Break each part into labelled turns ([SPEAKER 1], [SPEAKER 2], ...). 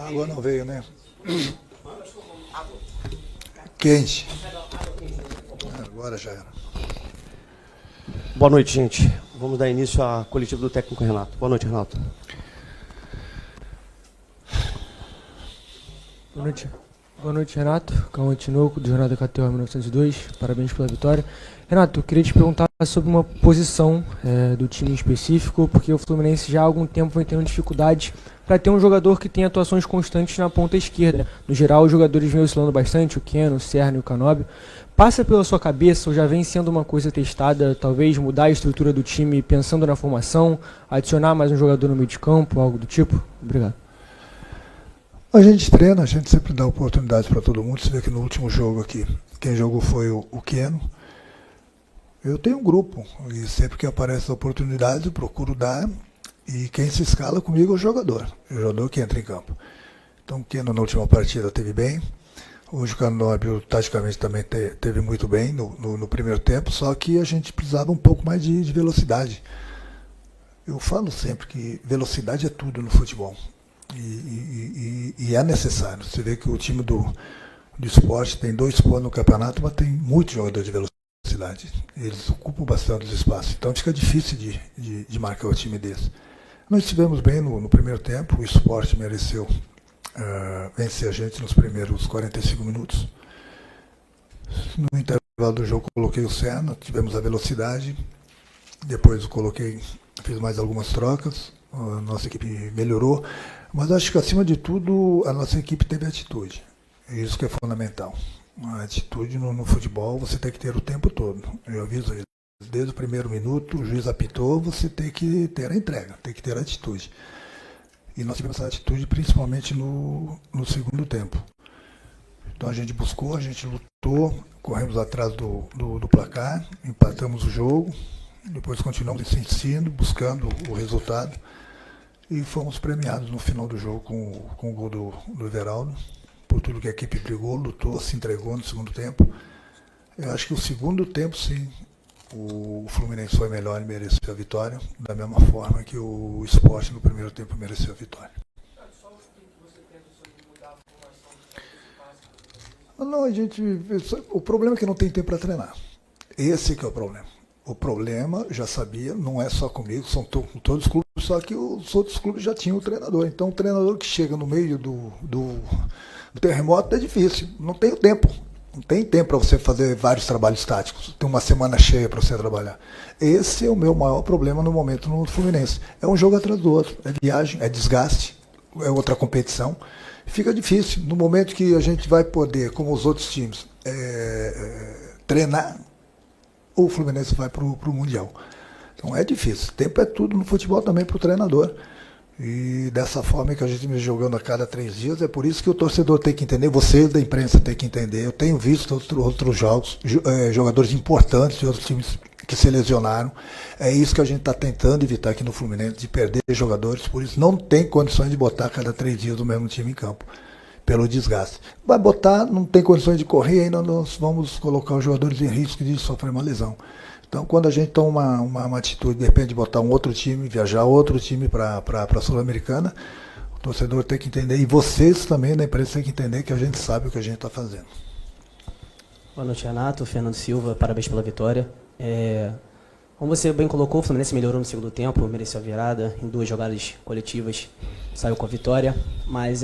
[SPEAKER 1] A água não veio, né? Quente. Agora já era.
[SPEAKER 2] Boa noite, gente. Vamos dar início à coletiva do técnico Renato. Boa noite, Renato.
[SPEAKER 3] Boa noite, Renato. Cauã Tinoco, do Jornal da KTO 1902. Parabéns pela vitória. Renato, eu queria te perguntar sobre uma posição do time específico, porque o Fluminense já há algum tempo vem tendo dificuldade para ter um jogador que tenha atuações constantes na ponta esquerda. No geral, os jogadores vêm oscilando bastante, o Keno, o Serna e o Canóbio. Passa pela sua cabeça, ou já vem sendo uma coisa testada, talvez mudar a estrutura do time pensando na formação, adicionar mais um jogador no meio de campo, algo do tipo? Obrigado.
[SPEAKER 1] A gente treina, a gente sempre dá oportunidades para todo mundo. Você vê que no último jogo aqui, quem jogou foi o Keno. Eu tenho um grupo, e sempre que aparece a oportunidade, eu procuro dar, e quem se escala comigo é o jogador que entra em campo. Então o Keno na última partida teve bem, hoje o Canóbio taticamente também teve muito bem no primeiro tempo, só que a gente precisava um pouco mais de velocidade. Eu falo sempre que velocidade é tudo no futebol, e é necessário. Você vê que o time do esporte tem 2 pontos no campeonato, mas tem muito jogador de velocidade. Eles ocupam bastante os espaços, então fica difícil de marcar o time desse. Nós estivemos bem no primeiro tempo, o Sport mereceu vencer a gente nos primeiros 45 minutos. No intervalo do jogo coloquei o Serna, tivemos a velocidade, depois fiz mais algumas trocas, a nossa equipe melhorou, mas acho que acima de tudo a nossa equipe teve atitude, isso que é fundamental. A atitude no futebol você tem que ter o tempo todo. Eu aviso eles. Desde o primeiro minuto, o juiz apitou, você tem que ter a entrega, tem que ter a atitude. E nós tivemos essa atitude principalmente no segundo tempo. Então a gente buscou, a gente lutou, corremos atrás do placar, empatamos o jogo, depois continuamos insistindo, buscando o resultado e fomos premiados no final do jogo com o gol do Everaldo. Por tudo que a equipe brigou, lutou, se entregou no segundo tempo. Eu acho que o segundo tempo, sim, o Fluminense foi melhor e mereceu a vitória, da mesma forma que o Sport no primeiro tempo mereceu a vitória. Não, o problema é que não tem tempo para treinar. Esse que é o problema. O problema, já sabia, não é só comigo, são todos os clubes, só que os outros clubes já tinham o treinador. Então o treinador que chega no meio do terremoto é difícil, não tem tempo. Não tem tempo para você fazer vários trabalhos táticos, tem uma semana cheia para você trabalhar. Esse é o meu maior problema no momento no Fluminense. É um jogo atrás do outro, é viagem, é desgaste, é outra competição. Fica difícil. No momento que a gente vai poder, como os outros times, treinar, o Fluminense vai para o Mundial. Então é difícil. Tempo é tudo no futebol também para o treinador. E dessa forma que a gente vem jogando a cada 3 dias, é por isso que o torcedor tem que entender, vocês da imprensa tem que entender. Eu tenho visto outros jogos, jogadores importantes de outros times que se lesionaram. É isso que a gente está tentando evitar aqui no Fluminense, de perder jogadores, por isso não tem condições de botar a cada 3 dias o mesmo time em campo, pelo desgaste. Vai botar, não tem condições de correr, ainda nós vamos colocar os jogadores em risco de sofrer uma lesão. Então, quando a gente toma uma atitude, de repente, de botar um outro time, viajar outro time para a Sul-Americana, o torcedor tem que entender, e vocês também da imprensa têm que entender que a gente sabe o que a gente está fazendo.
[SPEAKER 4] Boa noite, Renato. Fernando Silva, parabéns pela vitória. Como você bem colocou, o Fluminense melhorou no segundo tempo, mereceu a virada, em 2 jogadas coletivas, saiu com a vitória, mas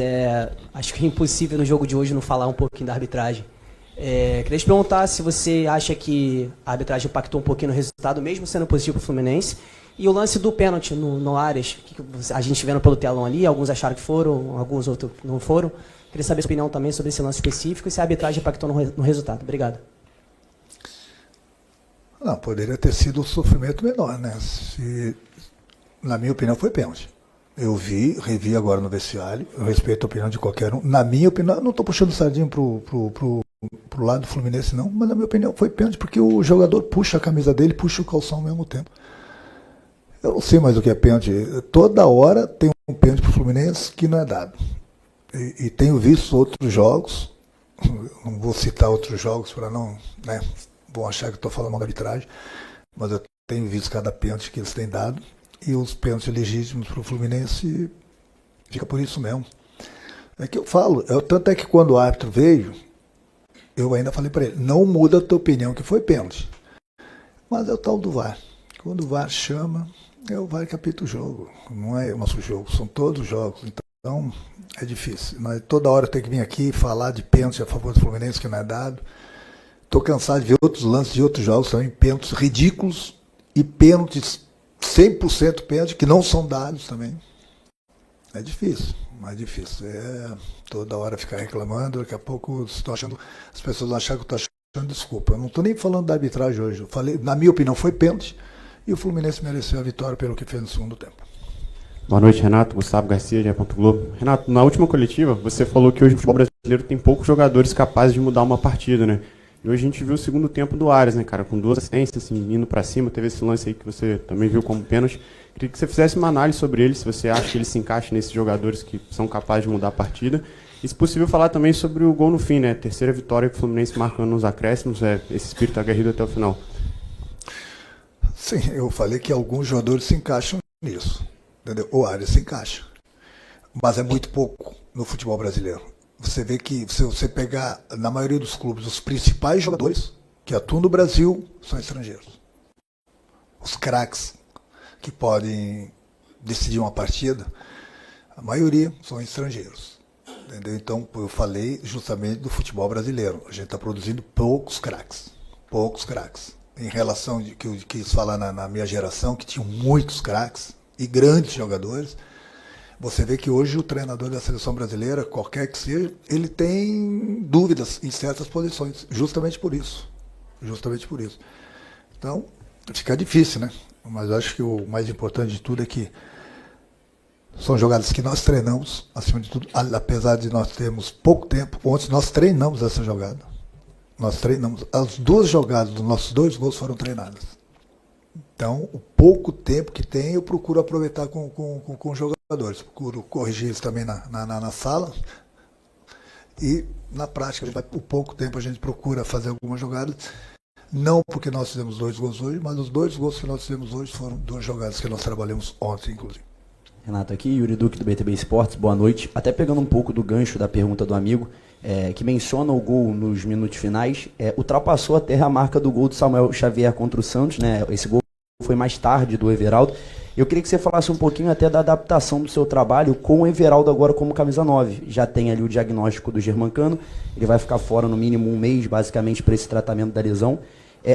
[SPEAKER 4] acho que é impossível no jogo de hoje não falar um pouquinho da arbitragem. Queria te perguntar se você acha que a arbitragem impactou um pouquinho no resultado, mesmo sendo positivo para o Fluminense. E o lance do pênalti no Arias, que a gente vendo pelo telão ali, alguns acharam que foram, alguns outros não foram. Queria saber a sua opinião também sobre esse lance específico e se a arbitragem impactou no resultado. Obrigado.
[SPEAKER 1] Não, poderia ter sido um sofrimento menor, né? Na minha opinião, foi pênalti. Eu revi agora no vestiário, eu respeito a opinião de qualquer um. Na minha opinião, eu não estou puxando sardinha pro lado do Fluminense, não, mas na minha opinião foi pênalti, porque o jogador puxa a camisa dele, puxa o calção ao mesmo tempo. Eu não sei mais o que é pênalti. Toda hora tem um pênalti pro Fluminense que não é dado. E tenho visto outros jogos, não vou citar outros jogos para não, né, vão achar que estou falando mal da arbitragem, mas eu tenho visto cada pênalti que eles têm dado, e os pênaltis legítimos para o Fluminense fica por isso mesmo. É que eu falo, tanto é que quando o árbitro veio, eu ainda falei para ele, não muda a tua opinião que foi pênalti. Mas é o tal do VAR. Quando o VAR chama, é o VAR que apita o jogo. Não é o nosso jogo, são todos os jogos. Então, é difícil. Mas toda hora tem que vir aqui falar de pênalti a favor do Fluminense que não é dado. Estou cansado de ver outros lances de outros jogos também, pênaltis ridículos e pênaltis 100% pênalti que não são dados também. É difícil, mais difícil. Toda hora ficar reclamando, daqui a pouco estou achando, as pessoas vão achar que eu estou achando desculpa. Eu não estou nem falando da arbitragem hoje. Eu falei, na minha opinião, foi pênalti e o Fluminense mereceu a vitória pelo que fez no segundo tempo.
[SPEAKER 5] Boa noite, Renato. Gustavo Garcia, GE. Globo. Renato, na última coletiva, você falou que hoje o futebol brasileiro tem poucos jogadores capazes de mudar uma partida, né? E hoje a gente viu o segundo tempo do Arias, né, cara? Com 2 assistências, assim, indo pra cima. Teve esse lance aí que você também viu como pênalti. Queria que você fizesse uma análise sobre ele, se você acha que ele se encaixa nesses jogadores que são capazes de mudar a partida. E, se possível, falar também sobre o gol no fim, né? Terceira vitória que o Fluminense marcando nos acréscimos. Esse espírito aguerrido até o final.
[SPEAKER 1] Sim, eu falei que alguns jogadores se encaixam nisso. Entendeu? O Arias se encaixa. Mas é muito pouco no futebol brasileiro. Você vê que, se você pegar, na maioria dos clubes, os principais jogadores que atuam no Brasil são estrangeiros. Os craques que podem decidir uma partida, a maioria são estrangeiros. Entendeu? Então, eu falei justamente do futebol brasileiro. A gente está produzindo poucos craques. Poucos craques. Em relação ao que eu quis falar na minha geração, que tinham muitos craques e grandes jogadores, você vê que hoje o treinador da seleção brasileira, qualquer que seja, ele tem dúvidas em certas posições, justamente por isso. Justamente por isso. Então, fica difícil, né? Mas eu acho que o mais importante de tudo é que são jogadas que nós treinamos, acima de tudo, apesar de nós termos pouco tempo. Ontem nós treinamos essa jogada. Nós treinamos. As 2 jogadas dos nossos 2 gols foram treinadas. Então, o pouco tempo que tem, eu procuro aproveitar com os jogadores. Procuro corrigir isso também na sala. E, na prática, o pouco tempo a gente procura fazer algumas jogadas. Não porque nós fizemos 2 gols hoje, mas os 2 gols que nós fizemos hoje foram 2 jogadas que nós trabalhamos ontem, inclusive.
[SPEAKER 6] Renato, aqui, Yuri Duque do BTB Esportes, boa noite. Até pegando um pouco do gancho da pergunta do amigo, que menciona o gol nos minutos finais, ultrapassou até a marca do gol do Samuel Xavier contra o Santos, né? Esse gol foi mais tarde do Everaldo. Eu queria que você falasse um pouquinho até da adaptação do seu trabalho com o Everaldo agora como camisa 9. Já tem ali o diagnóstico do Germancano, ele vai ficar fora no mínimo 1 mês, basicamente, para esse tratamento da lesão.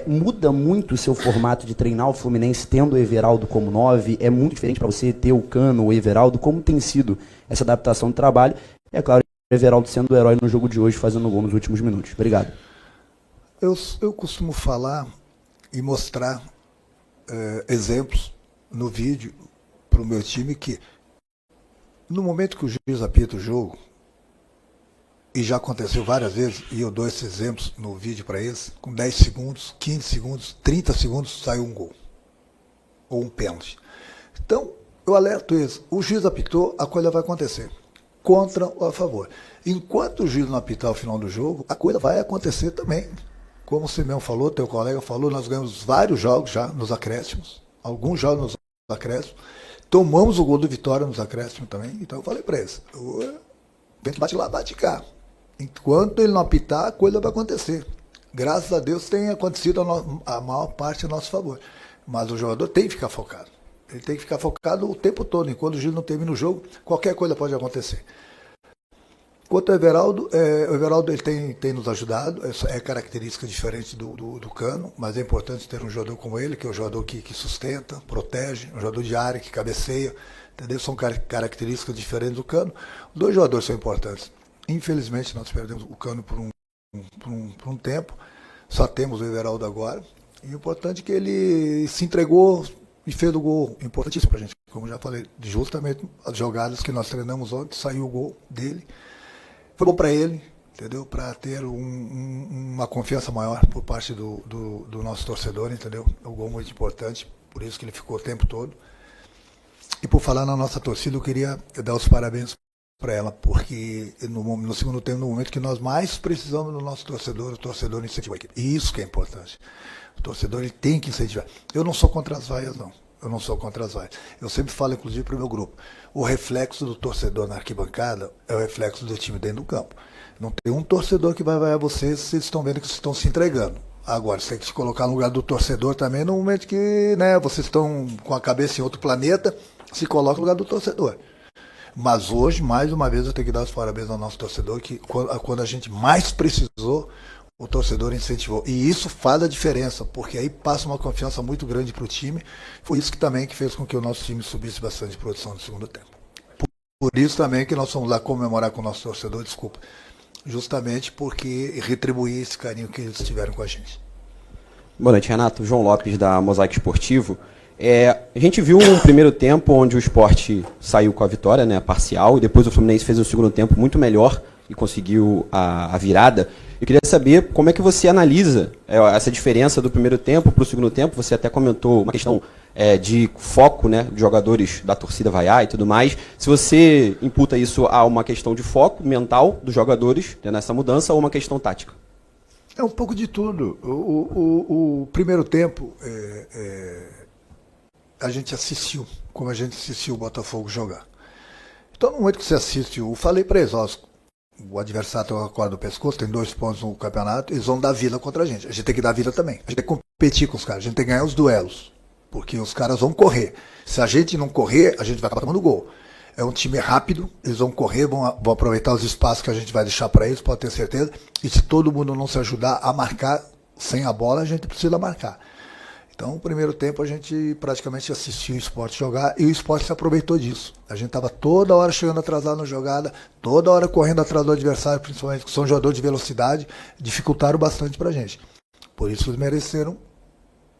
[SPEAKER 6] Muda muito o seu formato de treinar o Fluminense tendo o Everaldo como 9? É muito diferente para você ter o Cano, o Everaldo? Como tem sido essa adaptação do trabalho? É claro, o Everaldo sendo o herói no jogo de hoje, fazendo gol nos últimos minutos. Obrigado.
[SPEAKER 1] Eu costumo falar e mostrar exemplos no vídeo para o meu time que, no momento que o juiz apita o jogo, e já aconteceu várias vezes, e eu dou esses exemplos no vídeo para eles, com 10 segundos, 15 segundos, 30 segundos, saiu um gol. Ou um pênalti. Então, eu alerto eles, o juiz apitou, a coisa vai acontecer. Contra ou a favor. Enquanto o juiz não apitar o final do jogo, a coisa vai acontecer também. Como o Simeão falou, teu colega falou, nós ganhamos vários jogos já nos acréscimos, alguns jogos nos acréscimos, tomamos o gol do Vitória nos acréscimos também, então eu falei para eles, vem que bate lá, bate cá. Enquanto ele não apitar, a coisa vai acontecer. Graças a Deus tem acontecido a maior parte a nosso favor. Mas o jogador tem que ficar focado. Ele tem que ficar focado o tempo todo. Enquanto o juiz não termina o jogo, qualquer coisa pode acontecer. Quanto ao Everaldo, o Everaldo ele tem nos ajudado. É característica diferente do Cano, mas é importante ter um jogador como ele, que é um jogador que sustenta, protege, um jogador de área, que cabeceia. Entendeu? São características diferentes do Cano. Os 2 jogadores são importantes. Infelizmente, nós perdemos o Cano por um tempo. Só temos o Everaldo agora. E o importante é que ele se entregou e fez o gol importantíssimo para a gente. Como já falei, justamente as jogadas que nós treinamos ontem, saiu o gol dele. Foi bom para ele, entendeu? Para ter uma confiança maior por parte do nosso torcedor, entendeu? É um gol muito importante, por isso que ele ficou o tempo todo. E por falar na nossa torcida, eu queria dar os parabéns para ela, porque no segundo tempo, no momento que nós mais precisamos do nosso torcedor, o torcedor incentiva a equipe. E isso que é importante. O torcedor ele tem que incentivar. Eu não sou contra as vaias, não. Eu não sou contra as vaias. Eu sempre falo, inclusive, para o meu grupo. O reflexo do torcedor na arquibancada é o reflexo do time dentro do campo. Não tem um torcedor que vai vaiar vocês se vocês estão vendo que vocês estão se entregando. Agora, você tem que se colocar no lugar do torcedor também, no momento que, né, vocês estão com a cabeça em outro planeta, se coloca no lugar do torcedor. Mas hoje, mais uma vez, eu tenho que dar os parabéns ao nosso torcedor, que quando a gente mais precisou, o torcedor incentivou. E isso faz a diferença, porque aí passa uma confiança muito grande para o time. Foi isso que também que fez com que o nosso time subisse bastante de produção no segundo tempo. Por isso também que nós fomos lá comemorar com o nosso torcedor, desculpa, justamente porque retribuir esse carinho que eles tiveram com a gente.
[SPEAKER 7] Boa noite, Renato. João Lopes, da Mosaico Esportivo. A gente viu um primeiro tempo onde o Sport saiu com a vitória, né, parcial, e depois o Fluminense fez um segundo tempo muito melhor e conseguiu a virada. Eu queria saber como é que você analisa essa diferença do primeiro tempo para o segundo tempo. Você até comentou uma questão de foco, né, de jogadores da torcida vaiar e tudo mais. Se você imputa isso a uma questão de foco mental dos jogadores, né, nessa mudança, ou uma questão tática?
[SPEAKER 1] É um pouco de tudo. O primeiro tempo, a gente assistiu, como a gente assistiu o Botafogo jogar. Então, no momento que você assiste, eu falei para eles, ó, o adversário tem uma corda no pescoço, tem 2 pontos no campeonato, eles vão dar vida contra a gente. A gente tem que dar vida também. A gente tem que competir com os caras, a gente tem que ganhar os duelos. Porque os caras vão correr. Se a gente não correr, a gente vai acabar tomando gol. É um time rápido, eles vão correr, vão aproveitar os espaços que a gente vai deixar para eles, pode ter certeza. E se todo mundo não se ajudar a marcar sem a bola, a gente precisa marcar. Então, no primeiro tempo, a gente praticamente assistiu o Sport jogar e o Sport se aproveitou disso. A gente estava toda hora chegando atrasado na jogada, toda hora correndo atrás do adversário, principalmente que são jogadores de velocidade, dificultaram bastante para a gente. Por isso, eles mereceram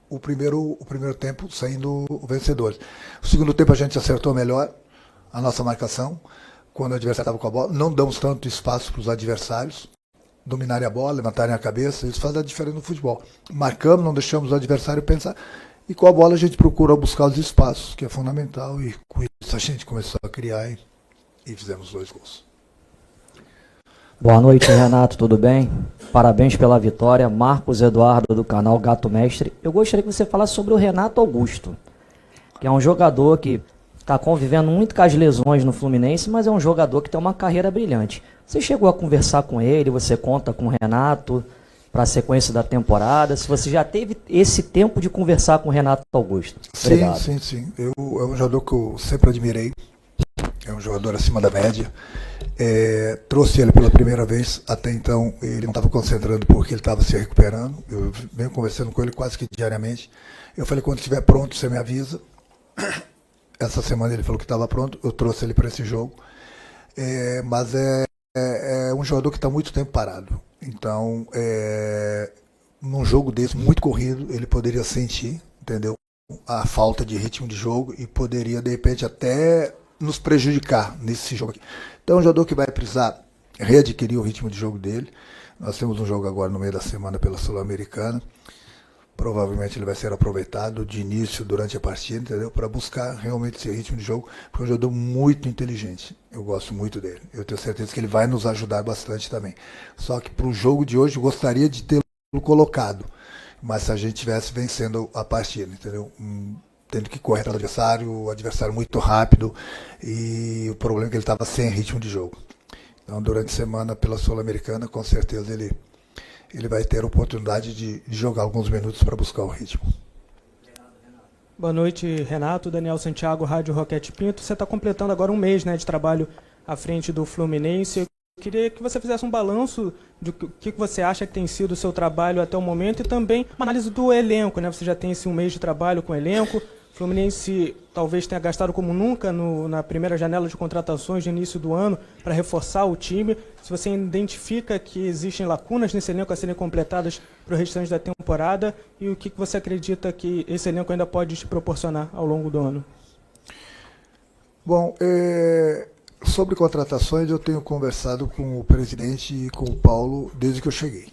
[SPEAKER 1] o primeiro tempo saindo vencedores. O segundo tempo, a gente acertou melhor a nossa marcação, quando o adversário estava com a bola. Não damos tanto espaço para os adversários dominarem a bola, levantarem a cabeça. Isso faz a diferença no futebol. Marcamos, não deixamos o adversário pensar, e com a bola a gente procura buscar os espaços, que é fundamental, e com isso a gente começou a criar e fizemos 2 gols.
[SPEAKER 8] Boa noite, Renato, tudo bem? Parabéns pela vitória. Marcos Eduardo, do canal Gato Mestre. Eu gostaria que você falasse sobre o Renato Augusto, que é um jogador que está convivendo muito com as lesões no Fluminense, mas é um jogador que tem uma carreira brilhante. Você chegou a conversar com ele, você conta com o Renato para a sequência da temporada? Se você já teve esse tempo de conversar com o Renato Augusto? Obrigado.
[SPEAKER 1] Sim. É um jogador que eu sempre admirei. É um jogador acima da média. Trouxe ele pela primeira vez. Até então ele não estava concentrando porque ele estava se recuperando. Eu venho conversando com ele quase que diariamente. Eu falei, quando estiver pronto, você me avisa. Essa semana ele falou que estava pronto. Eu trouxe ele para esse jogo. Mas é um jogador que está muito tempo parado. Então, num jogo desse, muito corrido, ele poderia sentir, entendeu? A falta de ritmo de jogo e poderia, de repente, até nos prejudicar nesse jogo aqui. Então, é um jogador que vai precisar readquirir o ritmo de jogo dele. Nós temos um jogo agora no meio da semana pela Sul-Americana. Provavelmente ele vai ser aproveitado de início durante a partida, entendeu? Para buscar realmente esse ritmo de jogo, porque é um jogador muito inteligente. Eu gosto muito dele. Eu tenho certeza que ele vai nos ajudar bastante também. Só que para o jogo de hoje eu gostaria de tê-lo colocado, mas se a gente estivesse vencendo a partida, entendeu? Tendo que correr atrás do o adversário muito rápido, e o problema é que ele estava sem ritmo de jogo. Então, durante a semana pela Sul-Americana, com certeza ele vai ter a oportunidade de jogar alguns minutos para buscar o ritmo.
[SPEAKER 9] Boa noite, Renato. Daniel Santiago, Rádio Roquete Pinto. Você está completando agora um mês, né, de trabalho à frente do Fluminense. Eu queria que você fizesse um balanço de o que você acha que tem sido o seu trabalho até o momento e também uma análise do elenco, né? Você já tem esse um mês de trabalho com o elenco. O Fluminense talvez tenha gastado como nunca na primeira janela de contratações de início do ano para reforçar o time. Se você identifica que existem lacunas nesse elenco a serem completadas para o restante da temporada, e o que você acredita que esse elenco ainda pode te proporcionar ao longo do ano?
[SPEAKER 1] Bom, sobre contratações eu tenho conversado com o presidente e com o Paulo desde que eu cheguei.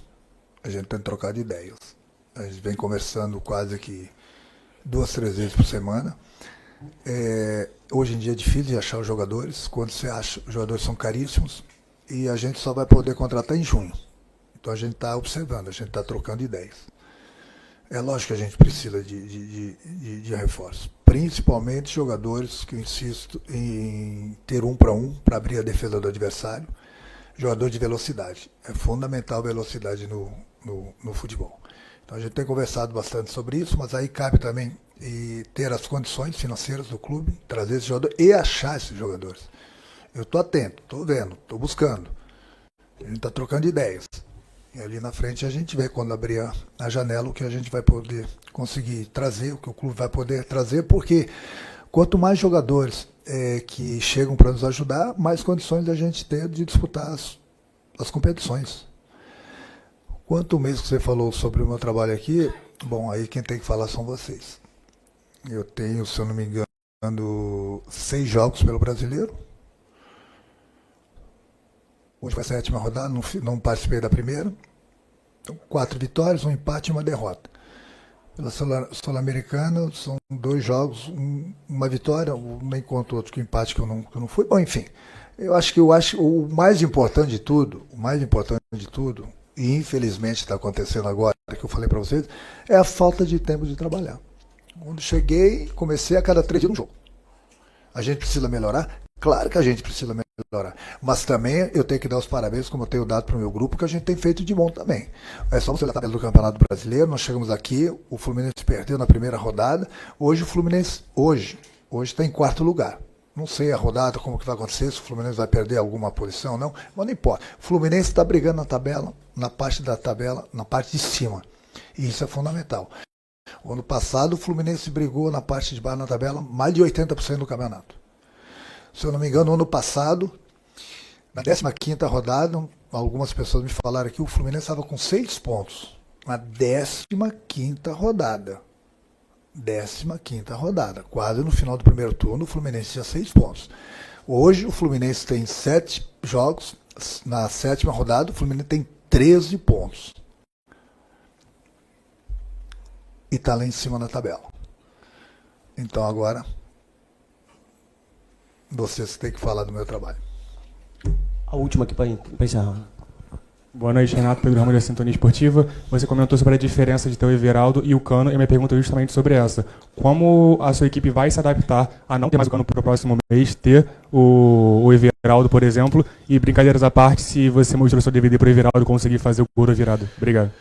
[SPEAKER 1] A gente tem trocado ideias. A gente vem conversando quase que 2, 3 vezes por semana. Hoje em dia é difícil de achar os jogadores. Quando você acha, os jogadores são caríssimos e a gente só vai poder contratar em junho. Então a gente está observando, a gente está trocando ideias. É lógico que a gente precisa de reforços. principalmente jogadores que eu insisto em ter 1 para 1 para abrir a defesa do adversário, jogador de velocidade. É fundamental a velocidade no futebol. Então a gente tem conversado bastante sobre isso, mas aí cabe também ter as condições financeiras do clube, trazer esse jogador e achar esses jogadores. Eu estou atento, estou vendo, estou buscando. A gente está trocando ideias. E ali na frente a gente vê, quando abrir a janela, o que a gente vai poder conseguir trazer, o que o clube vai poder trazer, porque quanto mais jogadores que chegam para nos ajudar, mais condições a gente ter de disputar as competições. Quanto mesmo que você falou sobre o meu trabalho aqui, bom, aí quem tem que falar são vocês. Eu tenho, se eu não me engano, 6 jogos pelo Brasileiro. Hoje foi a 7ª rodada, não participei da primeira. Então, 4 vitórias, 1 empate e 1 derrota. Pela Sul-Americana, são 2 jogos, uma vitória, nem conto outro que empate que eu não fui. Bom, enfim, eu acho que o mais importante de tudo, e infelizmente está acontecendo agora, que eu falei para vocês, é a falta de tempo de trabalhar. Quando cheguei, comecei a cada 3 dias um jogo. A gente precisa melhorar? Claro que a gente precisa melhorar. Mas também eu tenho que dar os parabéns, como eu tenho dado para o meu grupo, que a gente tem feito de bom também. É só você olhar a tabela do Campeonato Brasileiro, nós chegamos aqui, o Fluminense perdeu na primeira rodada, hoje o Fluminense, hoje está em 4º lugar. Não sei a rodada, como que vai acontecer, se o Fluminense vai perder alguma posição ou não, mas não importa. O Fluminense está brigando na tabela, na parte da tabela, na parte de cima. E isso é fundamental. O ano passado o Fluminense brigou na parte de baixo na tabela mais de 80% do campeonato. Se eu não me engano, no ano passado, na 15ª rodada, algumas pessoas me falaram que o Fluminense estava com 6 pontos. Na 15ª rodada. 15ª rodada. Quase no final do primeiro turno, o Fluminense tinha 6 pontos. Hoje, o Fluminense tem 7 jogos. Na 7ª rodada, o Fluminense tem 13 pontos. E está lá em cima na tabela. Então agora, vocês têm que falar do meu trabalho.
[SPEAKER 2] A última aqui para encerrar.
[SPEAKER 10] Boa noite, Renato. Pedro Ramos da Sintonia Esportiva. Você comentou sobre a diferença de ter o Everaldo e o Cano, e a minha pergunta é justamente sobre essa. Como a sua equipe vai se adaptar a não ter mais o Cano para o próximo mês, ter o Everaldo, por exemplo, e brincadeiras à parte, se você mostrou seu DVD para o Everaldo conseguir fazer o gol da virada? Obrigado.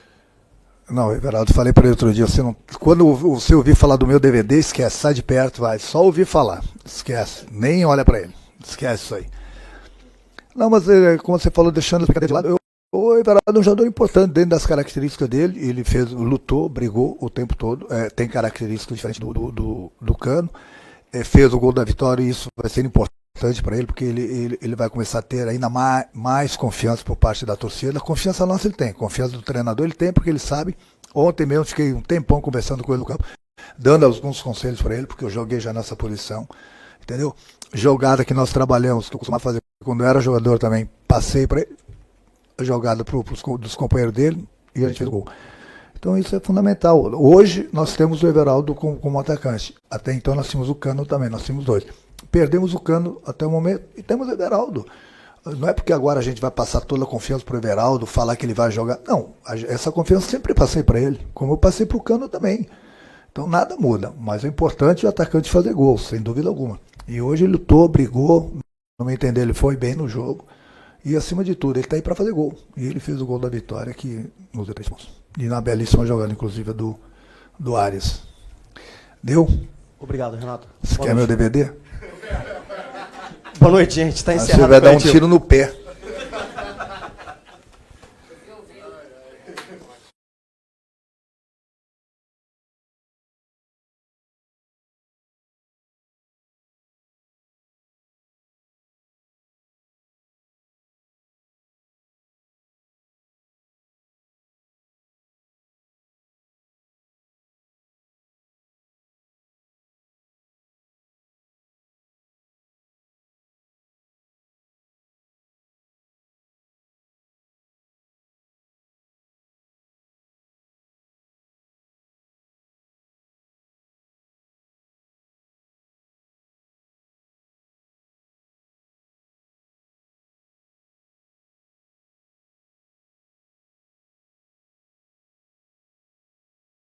[SPEAKER 1] Não, Everaldo, falei para ele outro dia, quando você ouvir falar do meu DVD, esquece, sai de perto, vai, só ouvir falar, esquece, nem olha para ele, esquece isso aí. Não, mas como você falou, deixando a brincadeira de lado, o Everaldo é um jogador importante dentro das características dele, ele lutou, brigou o tempo todo, tem características diferentes do Cano, fez o gol da vitória e isso vai ser importante para ele, porque ele vai começar a ter ainda mais confiança por parte da torcida. A confiança nossa ele tem, confiança do treinador ele tem, porque ele sabe. Ontem mesmo fiquei um tempão conversando com ele no campo, dando alguns conselhos para ele, porque eu joguei já nessa posição, entendeu? Jogada que nós trabalhamos, que eu costumava fazer quando eu era jogador também, passei para ele, a jogada dos companheiros dele e a gente fez o gol. Então isso é fundamental. Hoje nós temos o Everaldo como atacante. Até então nós tínhamos o Cano também, nós tínhamos 2. Perdemos o Cano até o momento e temos o Everaldo. Não é porque agora a gente vai passar toda a confiança para o Everaldo, falar que ele vai jogar. Não, essa confiança eu sempre passei para ele, como eu passei para o Cano também. Então nada muda, mas é importante o atacante fazer gol, sem dúvida alguma. E hoje ele lutou, brigou, no meu entender ele foi bem no jogo. E acima de tudo, ele está aí para fazer gol. E ele fez o gol da vitória que nos deu 3 pontos. E na belíssima jogada, inclusive, do Arias. Deu?
[SPEAKER 2] Obrigado, Renato.
[SPEAKER 1] Você quer meu DVD?
[SPEAKER 2] Boa noite, gente. Está encerrado.
[SPEAKER 1] Você vai dar um tiro no pé.